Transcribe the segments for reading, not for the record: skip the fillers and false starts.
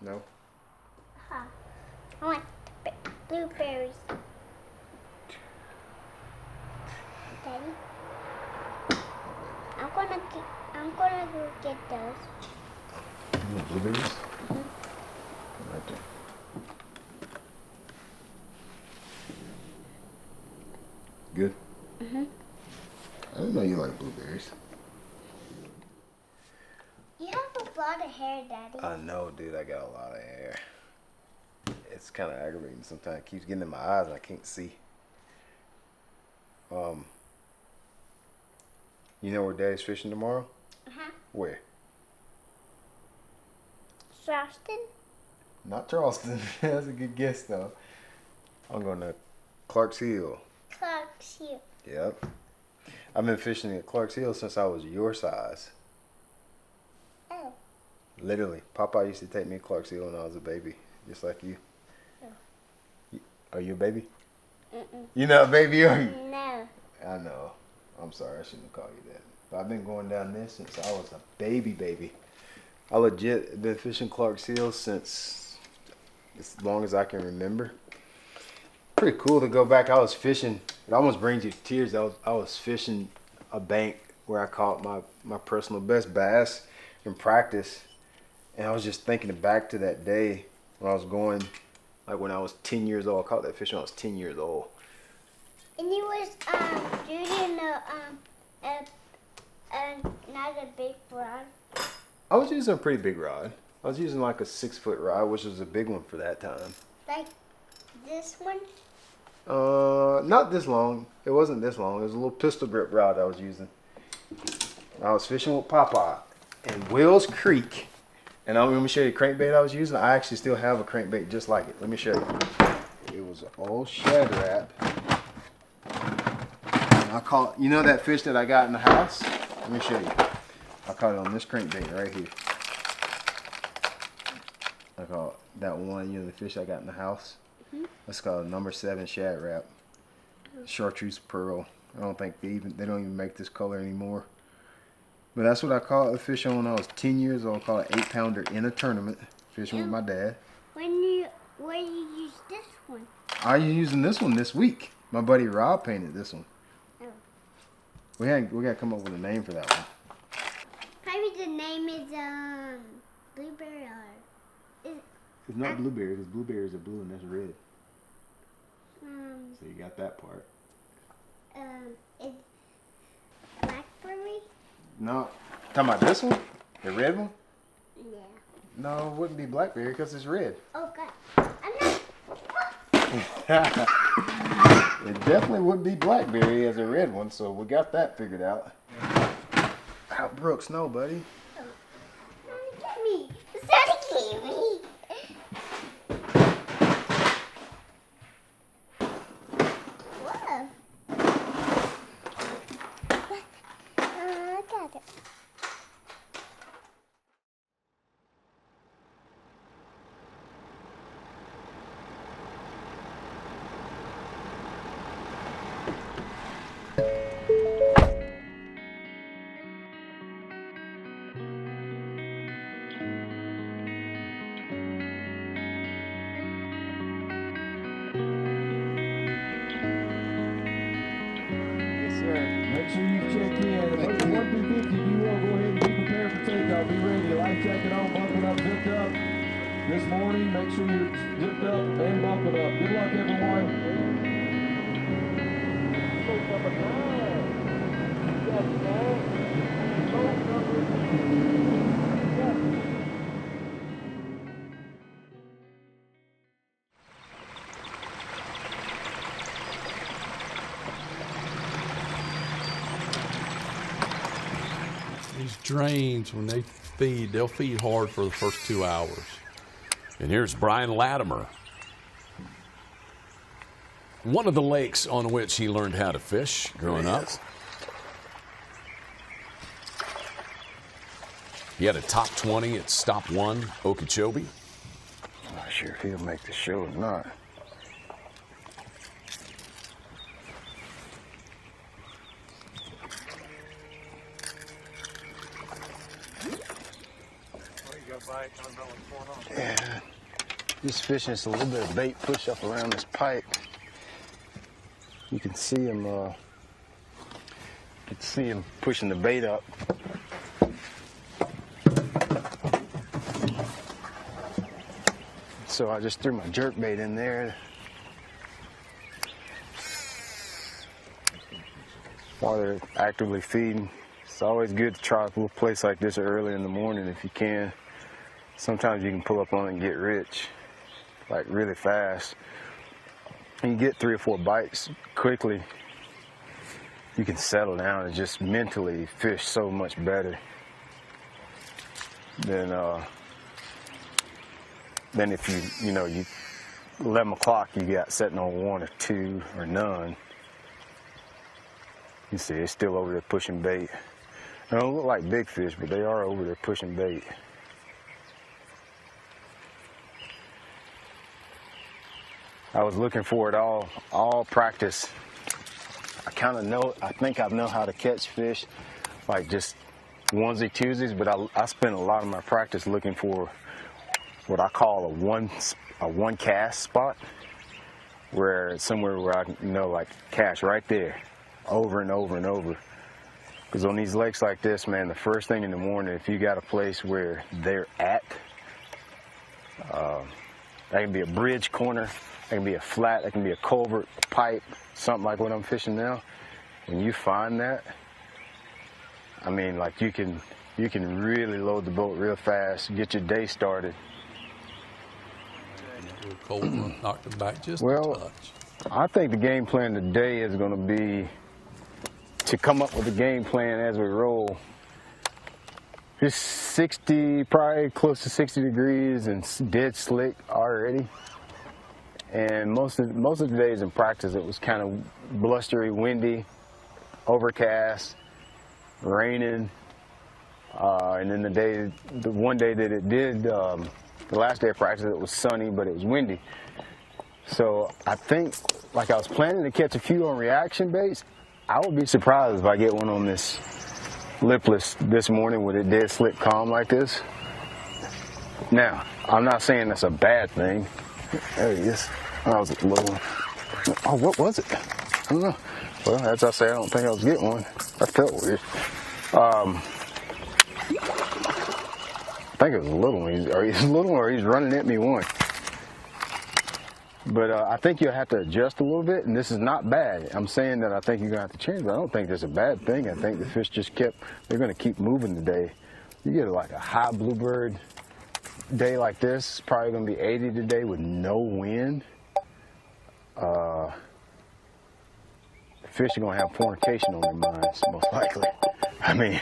No. Huh. I want blueberries. Daddy, I'm gonna go get those. You want blueberries? Mm-hmm. Right there. Good? Mm-hmm. I didn't know you like blueberries. You have a lot of hair, Daddy. I know, dude. I got a lot of hair. It's kind of aggravating sometimes. It keeps getting in my eyes and I can't see. You know where Daddy's fishing tomorrow? Uh-huh. Where? Charleston? Not Charleston. That's a good guess, though. I'm going to Clark's Hill. Clark's Hill. Yep. I've been fishing at Clark's Hill since I was your size. Oh. Literally. Papa used to take me to Clark's Hill when I was a baby, just like you. Oh. Are you a baby? Mm-mm. You're not a baby, are you? No. I know. I'm sorry. I shouldn't have called you that. But I've been going down this since I was a baby. I legit been fishing Clark's Hill since as long as I can remember. Pretty cool to go back. I was fishing. It almost brings you to tears. I was fishing a bank where I caught my personal best bass in practice. And I was just thinking back to that day when I was going, like when I was 10 years old. I caught that fish when I was 10 years old. And you was using not a big rod. I was using a pretty big rod. I was using like a 6-foot rod, which was a big one for that time. Like this one? Not this long. It wasn't this long. It was a little pistol grip rod I was using. I was fishing with Papa in Wills Creek. And let me show you the crankbait I was using. I actually still have a crankbait just like it. Let me show you. It was an old shad wrap. And I caught, you know that fish that I got in the house? Let me show you. I caught it on this crankbait right here. I caught that one, you know, the fish I got in the house. That's called a number 7 shad wrap. Chartreuse pearl. I don't think they don't even make this color anymore. But that's what I caught the fish on when I was 10 years old. I caught an 8-pounder in a tournament fishing with my dad. Where you use this one? I'm using this one this week. My buddy Rob painted this one. Oh. We gotta come up with a name for that one. Maybe the name is blueberry or It's not blueberry, because blueberries are blue and that's red. um So you got that part. it's blackberry. No, talking about this one, the red one. Yeah. No, it wouldn't be blackberry because it's red. Oh God. I'm not. It definitely would be blackberry as a red one, so we got that figured out. Out Brooks, no, buddy. Mommy, get me. Daddy, get me. Whoa. I got it. Make sure you check in. If it's 1 through 50, you will go ahead and be prepared for takeoff. Be ready. Life jacket on, buckled up, zipped up. This morning, make sure you're zipped up and buckled up. Good luck, everyone. These drains, when they feed, they'll feed hard for the first 2 hours. And here's Brian Latimer. One of the lakes on which he learned how to fish growing up. He had a top 20 at Stop 1, Okeechobee. I'm not sure if he'll make the show or not. There you go. Yeah, just fishing a little bit of bait push up around this pipe. You can see him. You can see him pushing the bait up. So I just threw my jerk bait in there while they're actively feeding. It's always good to try a little place like this early in the morning if you can. Sometimes you can pull up on it and get rich, like really fast. And you get 3 or 4 bites quickly, you can settle down and just mentally fish so much better than if you 11 o'clock you got setting on 1 or 2 or none. You see, it's still over there pushing bait. They don't look like big fish, but they are over there pushing bait. I was looking for it all practice. I think I know how to catch fish, like just onesie twosies, but I spent a lot of my practice looking for what I call a one cast spot, where it's somewhere where I can like cast right there over and over and over. Because on these lakes like this, man, the first thing in the morning, if you got a place where they're at, that can be a bridge corner, that can be a flat, that can be a culvert, a pipe, something like what I'm fishing now. When you find that, I mean, like you can really load the boat real fast, get your day started. Cold front knocked him back just a touch. I think the game plan today is going to be to come up with a game plan as we roll. It's 60, probably close to 60 degrees and dead slick already. And most of the days in practice, it was kind of blustery, windy, overcast, raining. And then the one day that it did, the last day of practice, it was sunny, but it was windy. So I think, like I was planning to catch a few on reaction baits. I would be surprised if I get one on this lipless this morning with it dead slick calm like this. Now, I'm not saying that's a bad thing. There he is. That was a little one. Oh, what was it? I don't know. Well, as I say, I don't think I was getting one. That felt weird. I think it was a little one. He's a little one, or he's running at me one. But I think you'll have to adjust a little bit, and this is not bad. I'm saying that I think you're going to have to change, but I don't think that's a bad thing. I think the fish just they're going to keep moving today. You get like a high bluebird day like this, it's probably going to be 80 today with no wind. The fish are going to have fornication on their minds, most likely. I mean,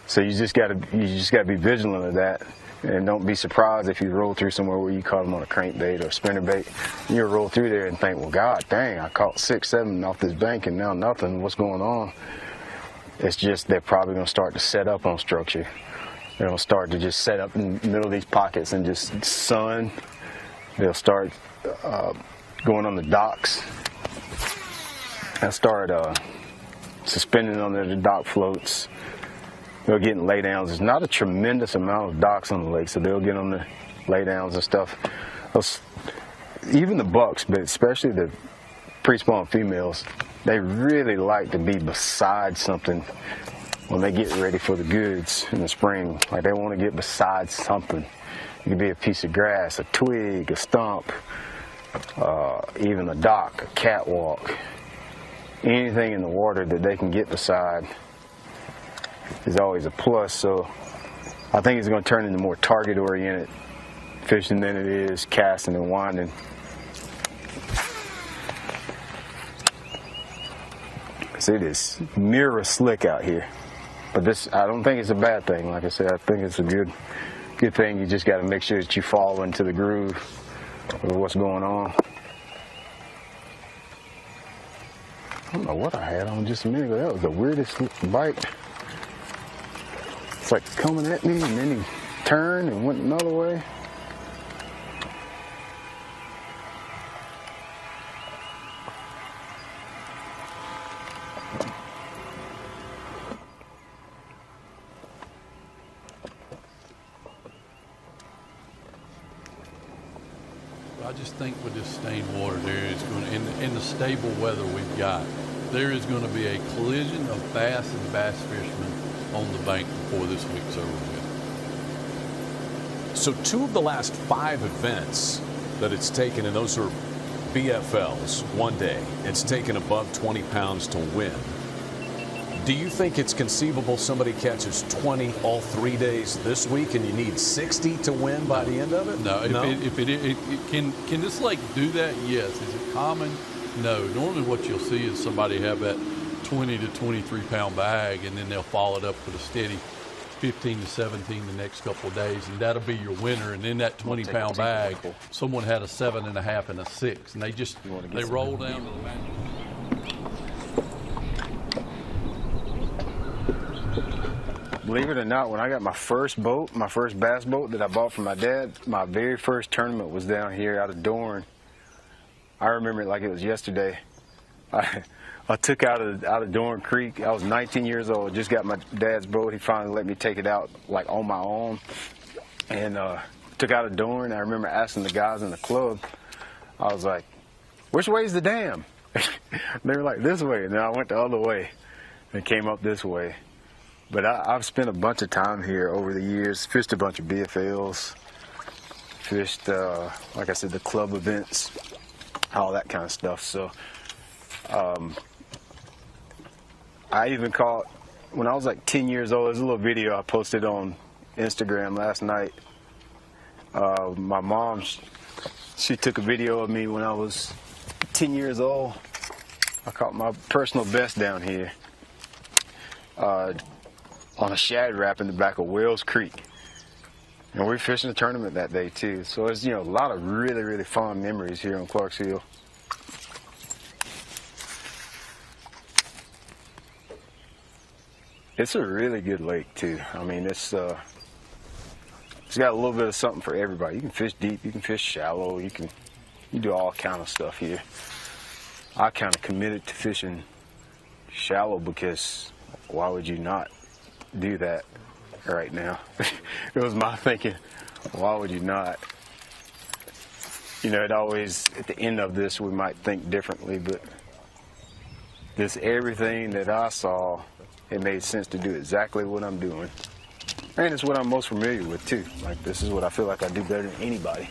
so you just got to be vigilant of that. And don't be surprised if you roll through somewhere where you caught them on a crankbait or spinnerbait. You'll roll through there and think, well, God dang, I caught 6, 7 off this bank and now nothing. What's going on? It's just they're probably going to start to set up on structure. They're going to start to just set up in the middle of these pockets and just sun. They'll start going on the docks. They'll start suspending on the dock floats. They'll get in laydowns. There's not a tremendous amount of docks on the lake, so they'll get on the laydowns and stuff. Even the bucks, but especially the pre-spawn females, they really like to be beside something when they get ready for the goods in the spring. Like they want to get beside something. It could be a piece of grass, a twig, a stump, even a dock, a catwalk. Anything in the water that they can get beside is always a plus. So I think it's going to turn into more target-oriented fishing than it is casting and winding. See, it is mirror slick out here, but this, I don't think it's a bad thing. Like I said, I think it's a good thing. You just got to make sure that you fall into the groove of what's going on. I don't know what I had on just a minute ago. That was the weirdest bite. It's like coming at me, and then he turned and went another way. just think with this stained water, there is going to, in the stable weather we've got, there is going to be a collision of bass and bass fishermen on the bank before this week's over with. So 2 of the last 5 events that it's taken, and those are BFLs, one day, it's taken above 20 pounds to win. Do you think it's conceivable somebody catches 20 all 3 days this week and you need 60 to win by the end of it? No. If it can this lake do that? Yes. Is it common? No. Normally what you'll see is somebody have that 20 to 23 pound bag, and then they'll follow it up with a steady 15 to 17 the next couple of days, and that'll be your winner. And in that 20 pound bag, someone had a 7.5 and a 6, and they roll down to the back. Believe it or not, when I got my first bass boat that I bought from my dad, my very first tournament was down here out of Dorn. I remember it like it was yesterday. I took out of Dorn Creek. I was 19 years old, just got my dad's boat. He finally let me take it out like on my own. And took out of Dorn. I remember asking the guys in the club, I was like, which way's the dam? They were like, this way. And then I went the other way and came up this way. But I've spent a bunch of time here over the years, fished a bunch of BFLs, fished, like I said, the club events, all that kind of stuff. So I even caught, when I was like 10 years old, there's a little video I posted on Instagram last night. My mom, she took a video of me when I was 10 years old. I caught my personal best down here. On a shad wrap in the back of Wells Creek. And we were fishing a tournament that day too. So it's, a lot of really, really fond memories here on Clarks Hill. It's a really good lake too. I mean, it's got a little bit of something for everybody. You can fish deep, you can fish shallow, you do all kind of stuff here. I kind of committed to fishing shallow because why would you not do that right now? It was my thinking, why would you not? It always, at the end of this, we might think differently, but just everything that I saw, it made sense to do exactly what I'm doing. And it's what I'm most familiar with too. Like, this is what I feel like I do better than anybody.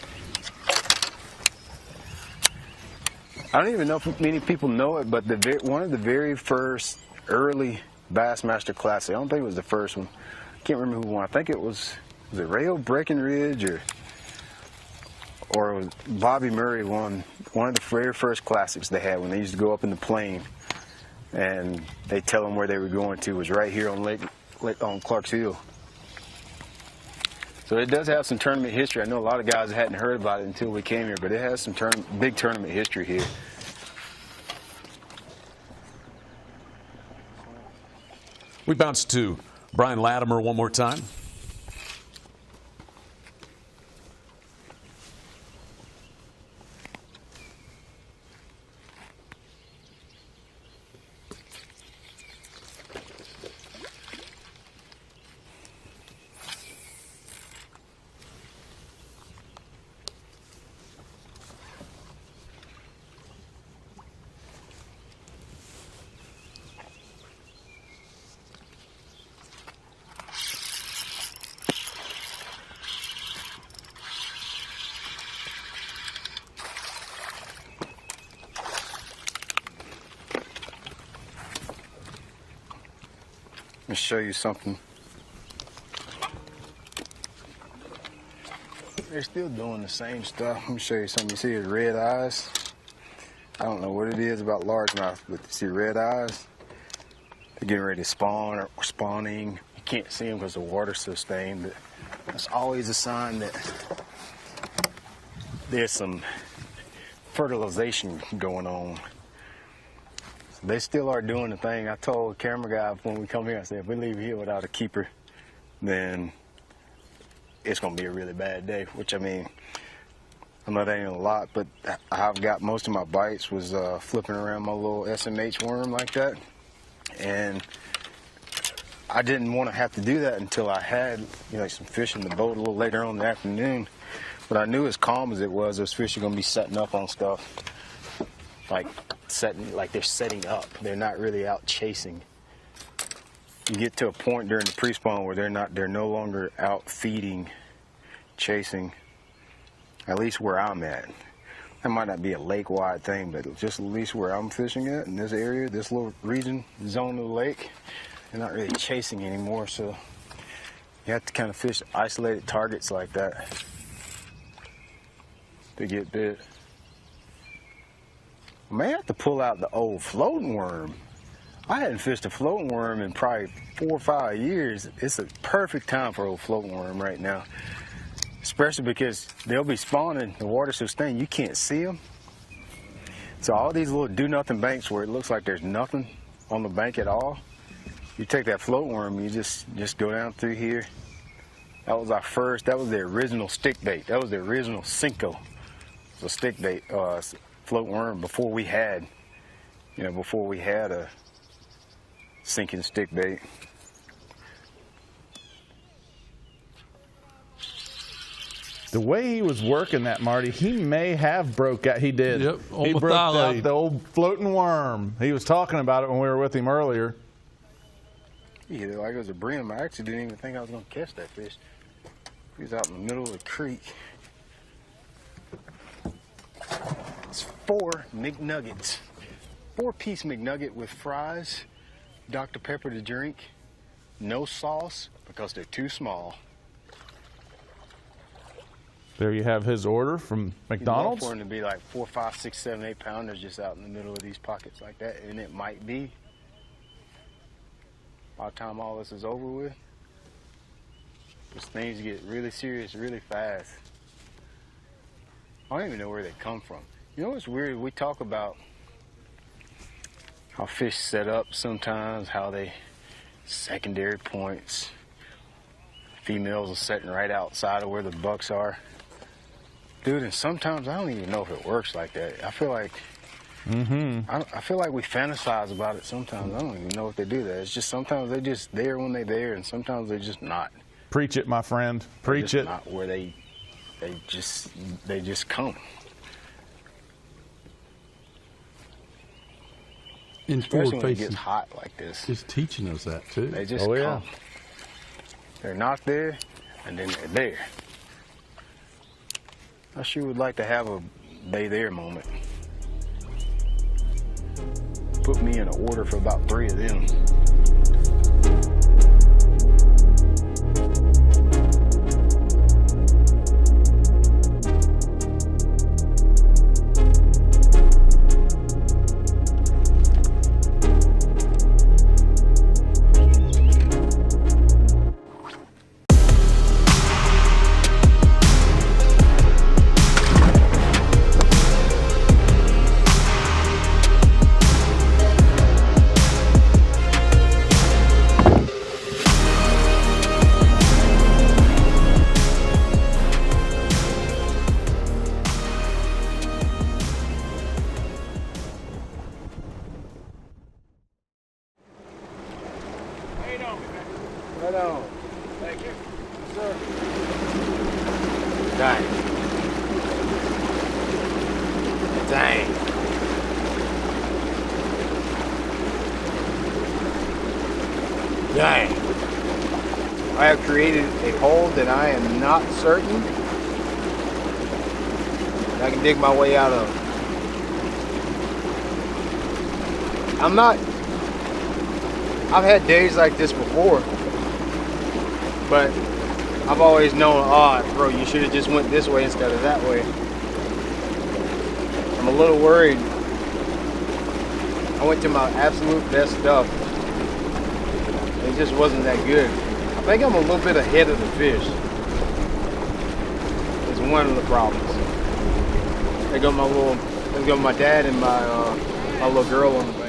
I don't even know if many people know it, but one of the very first early Bassmaster Classic, I don't think it was the first one. I can't remember who won. I think it was it Rayo Breckenridge or it was Bobby Murray won one of the very first classics they had when they used to go up in the plain, and they tell them where they were going to was right here on on Clarks Hill. So it does have some tournament history. I know a lot of guys hadn't heard about it until we came here, but it has some big tournament history here. We bounce to Brian Latimer one more time. Let me show you something. They're still doing the same stuff. Let me show you something. You see his red eyes? I don't know what it is about largemouth, but you see red eyes? They're getting ready to spawn or spawning. You can't see them because the water's so stained, but that's always a sign that there's some fertilization going on. They still are doing the thing. I told the camera guy when we come here, I said, if we leave here without a keeper, then it's going to be a really bad day, which, I mean, I know that ain't a lot, but I've got most of my bites was flipping around my little SMH worm like that. And I didn't want to have to do that until I had, some fish in the boat a little later on in the afternoon. But I knew as calm as it was, those fish are going to be setting up on stuff. Like they're setting up. They're not really out chasing. You get to a point during the pre-spawn where they're no longer out feeding, chasing, at least where I'm at. That might not be a lake-wide thing, but just at least where I'm fishing at in this area, this little region, zone of the lake, they're not really chasing anymore, so you have to kind of fish isolated targets like that to get bit. I may have to pull out the old floating worm. I hadn't fished a floating worm in probably 4 or 5 years. It's a perfect time for old floating worm right now, especially because they'll be spawning. The water's so stained you can't see them. So all these little do-nothing banks where it looks like there's nothing on the bank at all, you take that floating worm, you just go down through here. That was the original stick bait. That was the original Cinco. It's a stick bait, floating worm before we had a sinking stick bait. The way he was working that, Marty, he may have broke out. He did. Yep, He broke out the old floating worm. He was talking about it when we were with him earlier. Yeah, like it was a brim. I actually didn't even think I was going to catch that fish. He was out in the middle of the creek. It's 4 McNuggets. 4-piece McNugget with fries, Dr. Pepper to drink, no sauce because they're too small. There you have his order from McDonald's. For them to be like 4, 5, 6, 7, 8 pounders just out in the middle of these pockets like that, and it might be by the time all this is over with. Because things get really serious really fast. I don't even know where they come from. You know what's weird? We talk about how fish set up sometimes, how they secondary points. Females are sitting right outside of where the bucks are. Dude, and sometimes I don't even know if it works like that. I feel like I feel like we fantasize about it sometimes. I don't even know if they do that. It's just sometimes they're just there when they're there, and sometimes they're just not. Preach it, my friend. Preach it. Not where they just come. Especially when it gets hot like this. Is teaching us that too. They just come. They're not there, and then they're there. I sure would like to have a they there moment. Put me in an order for about 3 of them. Right on. Thank you. Sir. Dang. Dang. Dang. I have created a hole that I am not certain I can dig my way out of. I've had days like this before, but I've always known, bro, you should have just went this way instead of that way. I'm a little worried. I went to my absolute best stuff. It just wasn't that good. I think I'm a little bit ahead of the fish. It's one of the problems. There go my dad and my little girl on the bank.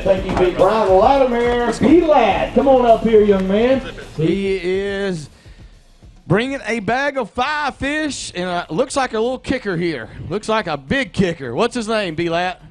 Thank you, Big Brian Latimer. B-Lad, come on up here, young man. He is bringing a bag of 5 fish, and looks like a little kicker here. Looks like a big kicker. What's his name, B-Lat?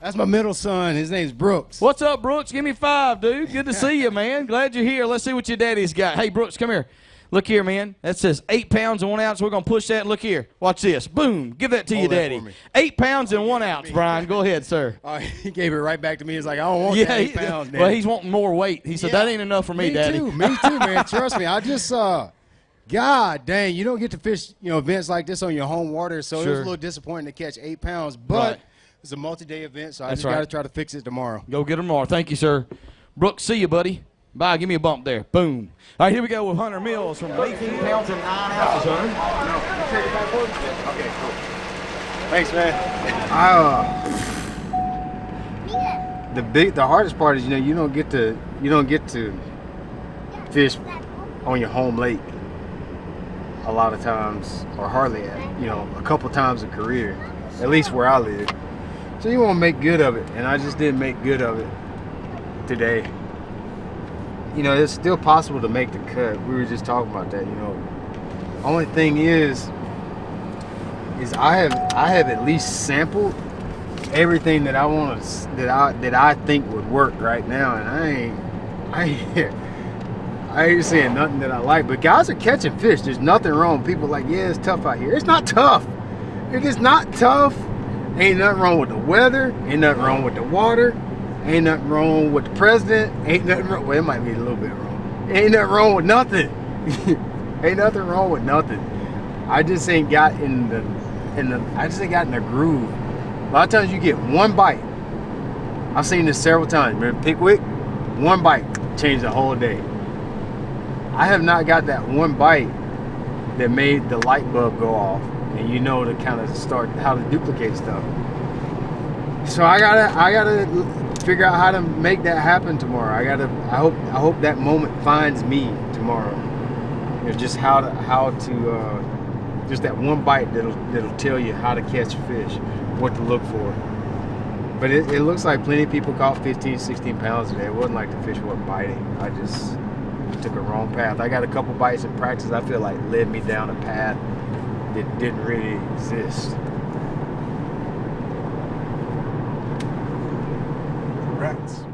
That's my middle son. His name's Brooks. What's up, Brooks? Give me 5, dude. Good to see you, man. Glad you're here. Let's see what your daddy's got. Hey, Brooks, come here. Look here, man. That says 8 pounds and 1 ounce. We're going to push that. Look here. Watch this. Boom. Give that to your daddy. 8 pounds and 1 ounce, Brian. Go ahead, sir. He gave it right back to me. He's like, I don't want that 8 pounds, man. Well, he's wanting more weight. He said, that ain't enough for me, Daddy. Me too, man. Trust me. I just God dang, you don't get to fish, events like this on your home water, so it was a little disappointing to catch 8 pounds, but it's a multi-day event, so I just got to try to fix it tomorrow. Go get them tomorrow. Thank you, sir. Brooks, see you, buddy. Bye. Give me a bump there. Boom. All right, here we go with Hunter Mills from 18 pounds and 9 ounces, Hunter. Okay, cool. Thanks, man. The hardest part is you don't get to fish on your home lake a lot of times, or hardly a couple times a career, at least where I live. So you want to make good of it, and I just didn't make good of it today. It's still possible to make the cut. We were just talking about that. Only thing is I have at least sampled everything that I want to that I think would work right now, and I ain't saying nothing that I like. But guys are catching fish. There's nothing wrong. People are like, yeah, it's tough out here. It's not tough. It is not tough. Ain't nothing wrong with the weather. Ain't nothing wrong with the water. Ain't nothing wrong with the president. Ain't nothing wrong. Well, it might be a little bit wrong. Ain't nothing wrong with nothing. Ain't nothing wrong with nothing. I just ain't got in the groove. A lot of times you get one bite. I've seen this several times. Remember Pickwick? One bite changed the whole day. I have not got that one bite that made the light bulb go off, and to kind of start how to duplicate stuff. So I gotta figure out how to make that happen tomorrow. I hope that moment finds me tomorrow. Just how to just that one bite that'll tell you how to catch a fish, what to look for. But it looks like plenty of people caught 15, 16 pounds today. It wasn't like the fish wasn't biting. I just took a wrong path. I got a couple bites in practice I feel like led me down a path that didn't really exist. Rats.